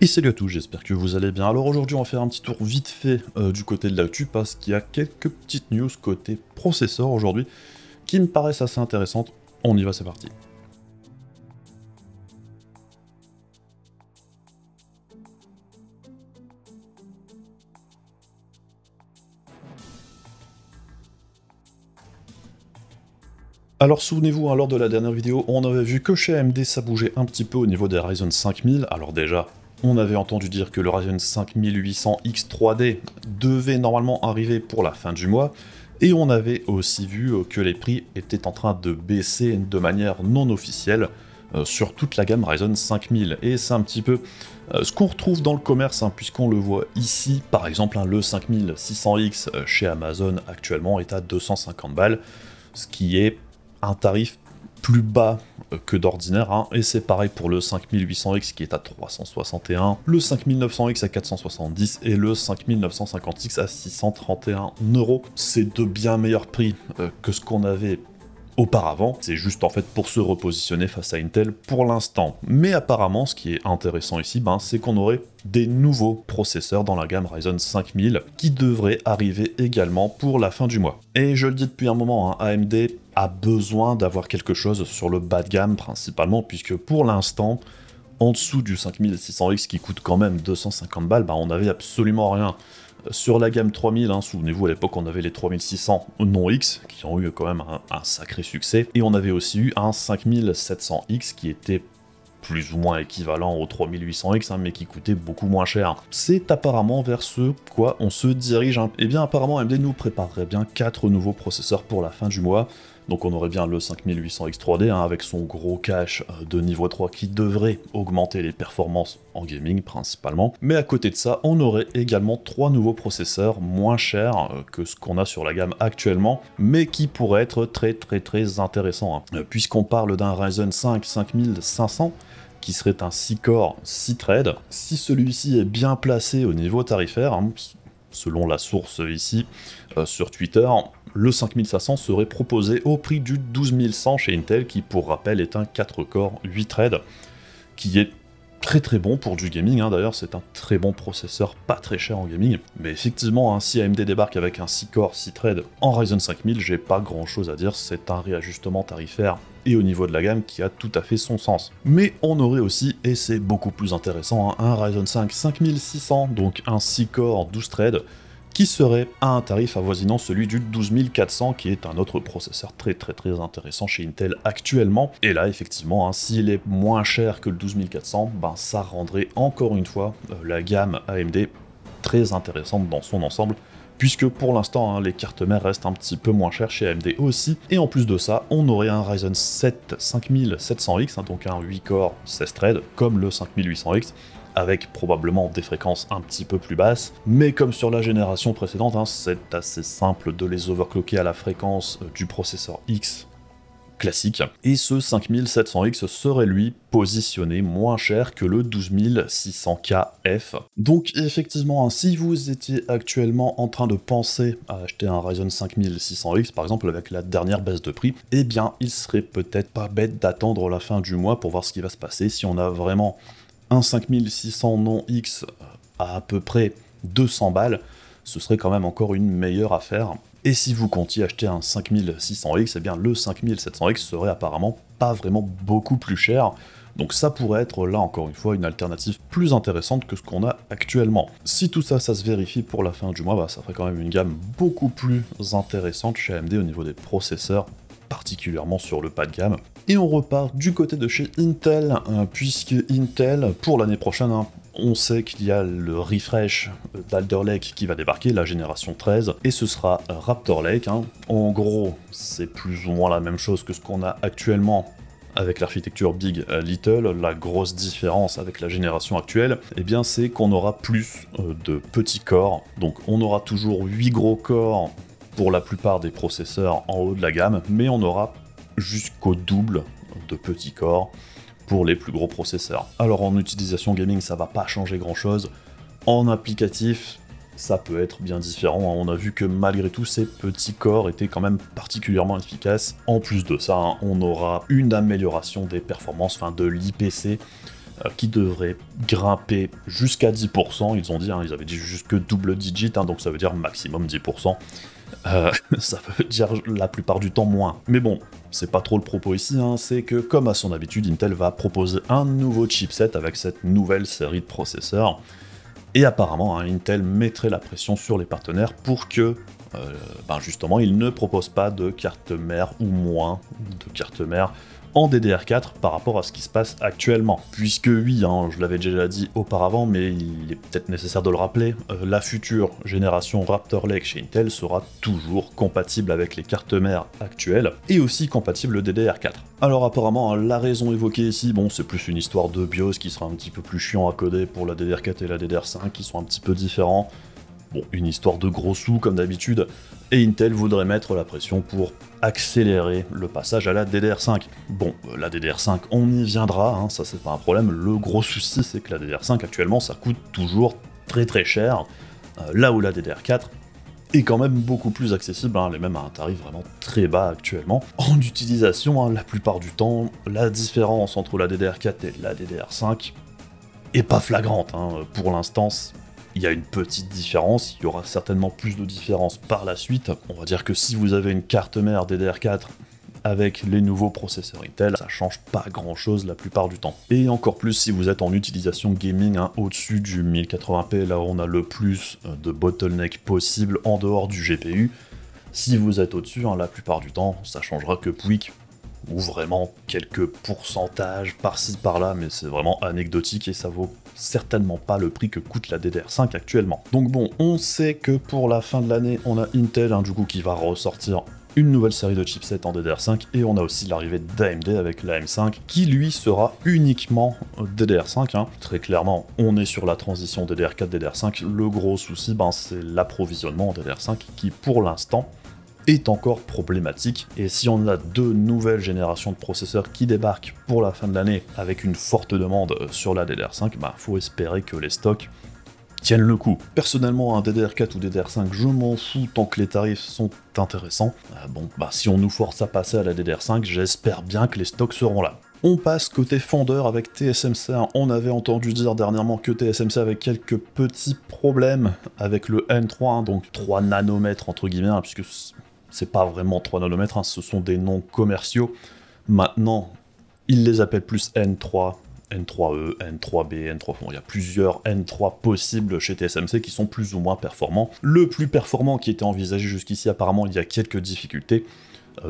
Et salut à tous, j'espère que vous allez bien. Alors aujourd'hui on va faire un petit tour vite fait du côté de l'actu parce qu'il y a quelques petites news côté processeur aujourd'hui qui me paraissent assez intéressantes. On y va, c'est parti. Alors souvenez-vous, lors de la dernière vidéo, on avait vu que chez AMD ça bougeait un petit peu au niveau des Ryzen 5000. Alors déjà, on avait entendu dire que le Ryzen 5800X 3D devait normalement arriver pour la fin du mois. Et on avait aussi vu que les prix étaient en train de baisser de manière non officielle sur toute la gamme Ryzen 5000. Et c'est un petit peu ce qu'on retrouve dans le commerce, puisqu'on le voit ici. Par exemple, le 5600X chez Amazon actuellement est à 250 balles, ce qui est un tarif plus bas que d'ordinaire, et c'est pareil pour le 5800X qui est à 361, le 5900X à 470 et le 5950X à 631 €. C'est de bien meilleurs prix que ce qu'on avait auparavant, c'est juste en fait pour se repositionner face à Intel pour l'instant. Mais apparemment, ce qui est intéressant ici, c'est qu'on aurait des nouveaux processeurs dans la gamme Ryzen 5000 qui devraient arriver également pour la fin du mois. Et je le dis depuis un moment, AMD a besoin d'avoir quelque chose sur le bas de gamme principalement, puisque pour l'instant, en dessous du 5600X qui coûte quand même 250 balles, on n'avait absolument rien. Sur la gamme 3000, souvenez-vous, à l'époque, on avait les 3600 non X, qui ont eu quand même un sacré succès, et on avait aussi eu un 5700X qui était plus ou moins équivalent au 3800X, mais qui coûtait beaucoup moins cher. C'est apparemment vers ce quoi on se dirige. Et bien apparemment, AMD nous préparerait bien 4 nouveaux processeurs pour la fin du mois. Donc on aurait bien le 5800X 3D avec son gros cache de niveau 3 qui devrait augmenter les performances en gaming principalement. Mais à côté de ça, on aurait également 3 nouveaux processeurs moins chers que ce qu'on a sur la gamme actuellement, mais qui pourraient être très intéressants. Puisqu'on parle d'un Ryzen 5 5500, qui serait un 6-core 6-thread. Si celui-ci est bien placé au niveau tarifaire, selon la source ici sur Twitter, le 5500 serait proposé au prix du 12100 chez Intel, qui pour rappel est un 4-core 8-thread, qui est très bon pour du gaming. D'ailleurs c'est un très bon processeur, pas très cher en gaming. Mais effectivement, si AMD débarque avec un 6-core 6-thread en Ryzen 5000, j'ai pas grand chose à dire, c'est un réajustement tarifaire et au niveau de la gamme qui a tout à fait son sens. Mais on aurait aussi, et c'est beaucoup plus intéressant, un Ryzen 5 5600, donc un 6-core 12-thread, qui serait à un tarif avoisinant celui du 12400, qui est un autre processeur très intéressant chez Intel actuellement. Et là, effectivement, s'il est moins cher que le 12400, ça rendrait encore une fois la gamme AMD très intéressante dans son ensemble, puisque pour l'instant, les cartes mères restent un petit peu moins chères chez AMD aussi. Et en plus de ça, on aurait un Ryzen 7 5700X, donc un 8-core 16-thread, comme le 5800X, avec probablement des fréquences un petit peu plus basses, mais comme sur la génération précédente, c'est assez simple de les overclocker à la fréquence du processeur X classique, et ce 5700X serait lui positionné moins cher que le 12600KF. Donc effectivement, si vous étiez actuellement en train de penser à acheter un Ryzen 5600X, par exemple avec la dernière baisse de prix, eh bien il serait peut-être pas bête d'attendre la fin du mois pour voir ce qui va se passer. Si on a vraiment un 5600 non X à peu près 200 balles, ce serait quand même encore une meilleure affaire. Et si vous comptiez acheter un 5600X, eh bien le 5700X serait apparemment pas vraiment beaucoup plus cher. Donc ça pourrait être là encore une fois une alternative plus intéressante que ce qu'on a actuellement. Si tout ça, ça se vérifie pour la fin du mois, ça ferait quand même une gamme beaucoup plus intéressante chez AMD au niveau des processeurs, particulièrement sur le pas de gamme. Et on repart du côté de chez Intel, puisque Intel, pour l'année prochaine, on sait qu'il y a le refresh d'Alder Lake qui va débarquer, la génération 13, et ce sera Raptor Lake. En gros, c'est plus ou moins la même chose que ce qu'on a actuellement avec l'architecture Big Little. La grosse différence avec la génération actuelle, c'est qu'on aura plus de petits corps. Donc on aura toujours 8 gros corps pour la plupart des processeurs en haut de la gamme, mais on aura jusqu'au double de petits corps pour les plus gros processeurs. Alors en utilisation gaming, ça va pas changer grand chose. En applicatif, ça peut être bien différent. On a vu que malgré tout, ces petits corps étaient quand même particulièrement efficaces. En plus de ça, on aura une amélioration des performances, de l'IPC, qui devrait grimper jusqu'à 10%. Ils ont dit, ils avaient dit jusque double digit, donc ça veut dire maximum 10%. Ça veut dire la plupart du temps moins. Mais bon, c'est pas trop le propos ici, c'est que comme à son habitude, Intel va proposer un nouveau chipset avec cette nouvelle série de processeurs. Et apparemment, Intel mettrait la pression sur les partenaires pour que, justement, ils ne proposent pas de carte mère ou moins de carte mère en DDR4 par rapport à ce qui se passe actuellement. Puisque oui, je l'avais déjà dit auparavant, mais il est peut-être nécessaire de le rappeler, la future génération Raptor Lake chez Intel sera toujours compatible avec les cartes mères actuelles, et aussi compatible DDR4. Alors apparemment, la raison évoquée ici, c'est plus une histoire de BIOS qui sera un petit peu plus chiant à coder pour la DDR4 et la DDR5, qui sont un petit peu différents. Bon, une histoire de gros sous comme d'habitude, et Intel voudrait mettre la pression pour accélérer le passage à la DDR5. Bon, la DDR5, on y viendra, ça c'est pas un problème. Le gros souci, c'est que la DDR5 actuellement, ça coûte toujours très très cher, là où la DDR4 est quand même beaucoup plus accessible, elle est même à un tarif vraiment très bas actuellement. En utilisation, la plupart du temps, la différence entre la DDR4 et la DDR5 est pas flagrante, pour l'instant. Il y a une petite différence, il y aura certainement plus de différence par la suite. On va dire que si vous avez une carte mère DDR4 avec les nouveaux processeurs Intel, ça change pas grand chose la plupart du temps. Et encore plus si vous êtes en utilisation gaming au-dessus du 1080p, là où on a le plus de bottleneck possible en dehors du GPU. Si vous êtes au-dessus, la plupart du temps, ça changera que pouic, ou vraiment quelques pourcentages par-ci par-là, mais c'est vraiment anecdotique et ça vaut certainement pas le prix que coûte la DDR5 actuellement. Donc bon, on sait que pour la fin de l'année, on a Intel du coup qui va ressortir une nouvelle série de chipsets en DDR5, et on a aussi l'arrivée d'AMD avec la M5 qui lui sera uniquement DDR5. Très clairement, on est sur la transition DDR4 DDR5. Le gros souci, c'est l'approvisionnement en DDR5 qui pour l'instant est encore problématique, et si on a deux nouvelles générations de processeurs qui débarquent pour la fin de l'année avec une forte demande sur la DDR5, faut espérer que les stocks tiennent le coup. Personnellement, un DDR4 ou DDR5, je m'en fous tant que les tarifs sont intéressants. Si on nous force à passer à la DDR5, j'espère bien que les stocks seront là. On passe côté fondeur avec TSMC. On avait entendu dire dernièrement que TSMC avait quelques petits problèmes avec le N3, donc 3 nanomètres entre guillemets, puisque c'est pas vraiment 3 nanomètres, ce sont des noms commerciaux. Maintenant, ils les appellent plus N3, N3E, N3B, N3... il y a plusieurs N3 possibles chez TSMC qui sont plus ou moins performants. Le plus performant qui était envisagé jusqu'ici, apparemment, il y a quelques difficultés.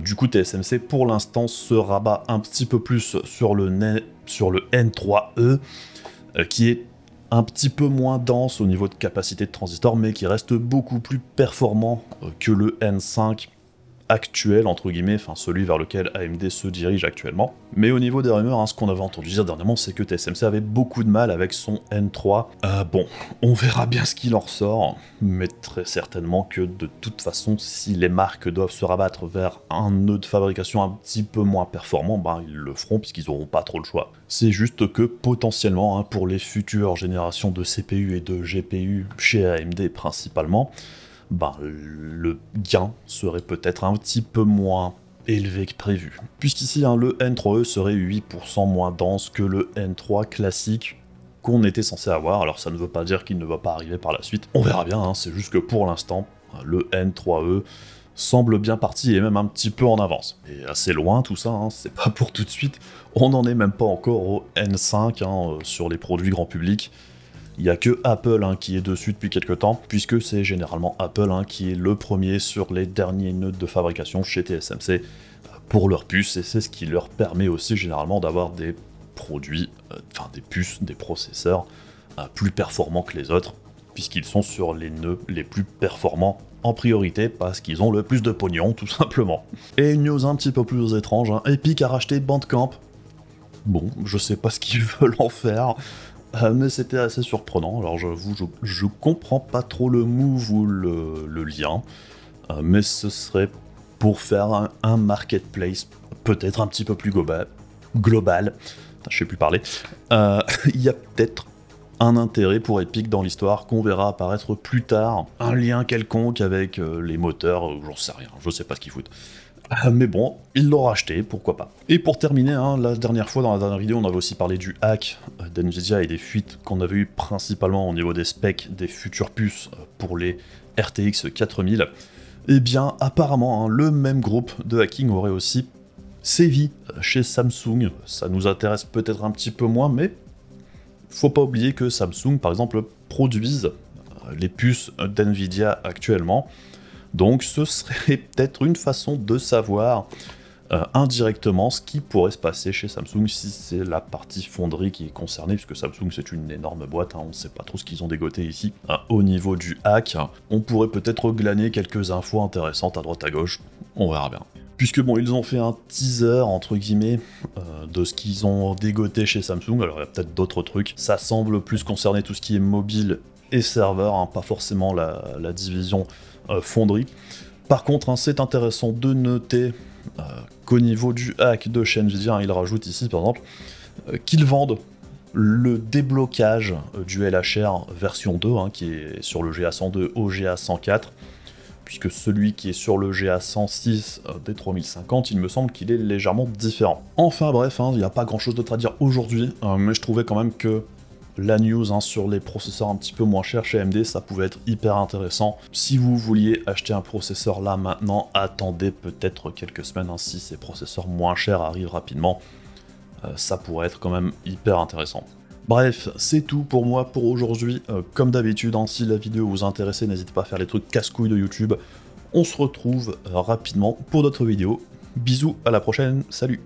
Du coup, TSMC, pour l'instant, se rabat un petit peu plus sur le N3E, qui est un petit peu moins dense au niveau de capacité de transistor, mais qui reste beaucoup plus performant que le N5 actuel, entre guillemets, celui vers lequel AMD se dirige actuellement. Mais au niveau des rumeurs, ce qu'on avait entendu dire dernièrement, c'est que TSMC avait beaucoup de mal avec son N3. Bon, on verra bien ce qu'il en ressort, mais très certainement que de toute façon, si les marques doivent se rabattre vers un nœud de fabrication un petit peu moins performant, ils le feront puisqu'ils n'auront pas trop le choix. C'est juste que potentiellement, pour les futures générations de CPU et de GPU chez AMD principalement, le gain serait peut-être un petit peu moins élevé que prévu. Puisqu'ici, le N3E serait 8% moins dense que le N3 classique qu'on était censé avoir. Alors ça ne veut pas dire qu'il ne va pas arriver par la suite. On verra bien, c'est juste que pour l'instant, le N3E semble bien parti et même un petit peu en avance. Et assez loin tout ça, c'est pas pour tout de suite. On n'en est même pas encore au N5 sur les produits grand public. Il n'y a que Apple qui est dessus depuis quelques temps, puisque c'est généralement Apple qui est le premier sur les derniers nœuds de fabrication chez TSMC pour leurs puces, et c'est ce qui leur permet aussi généralement d'avoir des produits, des puces, des processeurs plus performants que les autres, puisqu'ils sont sur les nœuds les plus performants en priorité, parce qu'ils ont le plus de pognon, tout simplement. Et une news un petit peu plus étrange, Epic a racheté Bandcamp. Bon, je sais pas ce qu'ils veulent en faire, mais c'était assez surprenant. Alors j'avoue, je comprends pas trop le move ou le lien, mais ce serait pour faire un marketplace peut-être un petit peu plus global. Putain, je sais plus parler. Il y a peut-être un intérêt pour Epic dans l'histoire qu'on verra apparaître plus tard, un lien quelconque avec les moteurs, j'en sais rien, je sais pas ce qu'ils foutent. Mais bon, ils l'ont racheté, pourquoi pas. Et pour terminer, hein, la dernière fois, dans la dernière vidéo, on avait aussi parlé du hack d'NVIDIA et des fuites qu'on avait eues principalement au niveau des specs des futures puces pour les RTX 4000. Eh bien, apparemment, hein, le même groupe de hacking aurait aussi sévi chez Samsung. Ça nous intéresse peut-être un petit peu moins, mais faut pas oublier que Samsung, par exemple, produisent les puces d'NVIDIA actuellement. Donc ce serait peut-être une façon de savoir indirectement ce qui pourrait se passer chez Samsung si c'est la partie fonderie qui est concernée, puisque Samsung c'est une énorme boîte, hein, on ne sait pas trop ce qu'ils ont dégoté ici. Au niveau du hack, on pourrait peut-être glaner quelques infos intéressantes à droite à gauche, on verra bien. Puisque bon, ils ont fait un teaser, entre guillemets, de ce qu'ils ont dégoté chez Samsung, alors il y a peut-être d'autres trucs, ça semble plus concerner tout ce qui est mobile et serveur, hein, pas forcément la division fonderie. Par contre, hein, c'est intéressant de noter qu'au niveau du hack de chez Nvidia, hein, ils rajoutent ici par exemple qu'ils vendent le déblocage du LHR version 2, hein, qui est sur le GA102 au GA104, puisque celui qui est sur le GA106 des 3050, il me semble qu'il est légèrement différent. Enfin bref, il n'y a pas grand chose d'autre à dire aujourd'hui, mais je trouvais quand même que la news sur les processeurs un petit peu moins chers chez AMD, ça pouvait être hyper intéressant. Si vous vouliez acheter un processeur là maintenant, attendez peut-être quelques semaines, si ces processeurs moins chers arrivent rapidement, ça pourrait être quand même hyper intéressant. Bref, c'est tout pour moi pour aujourd'hui. Comme d'habitude, si la vidéo vous intéresse, n'hésitez pas à faire les trucs casse-couilles de YouTube. On se retrouve rapidement pour d'autres vidéos. Bisous, à la prochaine, salut!